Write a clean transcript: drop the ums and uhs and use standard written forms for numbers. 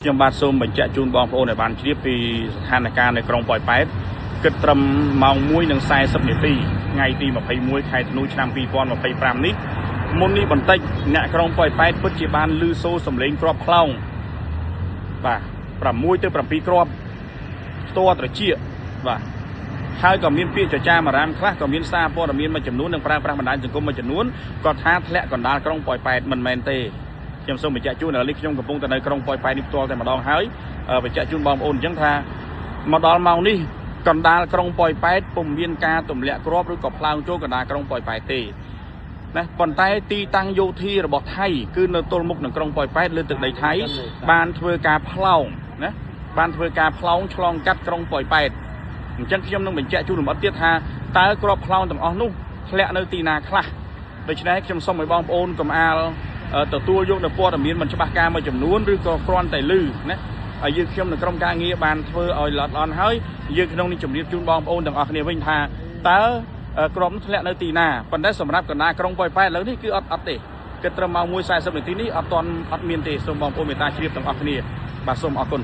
ខ្ញុំបាទសូមបញ្ជាក់ជូនបងប្អូនឲ្យបានជ្រាបពីស្ថានភាពនៅក្រុងប៉ោយប៉ែតគិតត្រឹមម៉ោង 1:40 នាទីថ្ងៃទី 21 ខែធ្នូឆ្នាំ 2025 នេះមុននេះបន្តិចអ្នកក្រុងប៉ោយប៉ែតពិតជាបានឮសូរសំឡេងគ្រាប់ខ្លោងបាទ6 ទៅ 7 គ្រាប់ផ្ទាល់ត្រចៀកបាទហើយក៏មានពាក្យចចាមអារាមខ្លះក៏មានសារព័ត៌មានមួយចំនួននិងប្រើប្រាស់បណ្ដាញសង្គមមួយចំនួនក៏ថាធ្លាក់កណ្ដាលក្រុងប៉ោយប៉ែតមិនមែនទេខ្ញុំសូមបញ្ជាក់ជូនឥឡូវនេះខ្ញុំកំពុងតែនៅក្រុងប៉ោយប៉ែតនេះផ្ទាល់តែម្ដងហើយបញ្ជាក់ជូនបងប្អូនអញ្ចឹងថាមកដល់ម៉ោងនេះកណ្ដាលក្រុងប៉ោយប៉ែតពុំមានការទម្លាក់គ្រាប់ឬក៏ផ្លោងចូលកណ្ដាលក្រុងប៉ោយប៉ែតទេណាប៉ុន្តែទីតាំងយោធារបស់ថៃគឺនៅទល់មុខនឹងក្រុងប៉ោយប៉ែតលើទឹកដីថៃបានធ្វើការផ្លោងណាបានធ្វើការផ្លោងឆ្លងកាត់ក្រុងប៉ោយប៉ែតអញ្ចឹងខ្ញុំនឹងបញ្ជាក់ជូនលម្អិតទៀតថាតើគ្រាប់ផ្លោងទាំងអស់នោះធ្លាក់នៅទីណាខ្លះដូច្នេះខ្ញុំសូមឲ្យបងប្អូនកុំអាលទទួលយកនៅព័ត៌មានមិនច្បាស់ការមួយចំនួនឬក៏គ្រាន់តែឮណាហើយយើងខ្ញុំនៅក្រុមការងារបានធ្វើឲ្យល្អអន់ហើយយើងក្នុងនេះជម្រាបជូនបងប្អូនទាំងអស់គ្នាវិញថាតើក្រុមធ្លាក់នៅទីណាប៉ុន្តែសម្រាប់កណ្ដាលក្រុងប៉ោយប៉ែតឥឡូវនេះគឺអត់ទេគិតត្រឹមម៉ោង 1:40 នាទីនេះអត់មានទេសូមបងប្អូនមេត្តាជ្រាបទាំងអស់គ្នាបាទសូមអរគុណ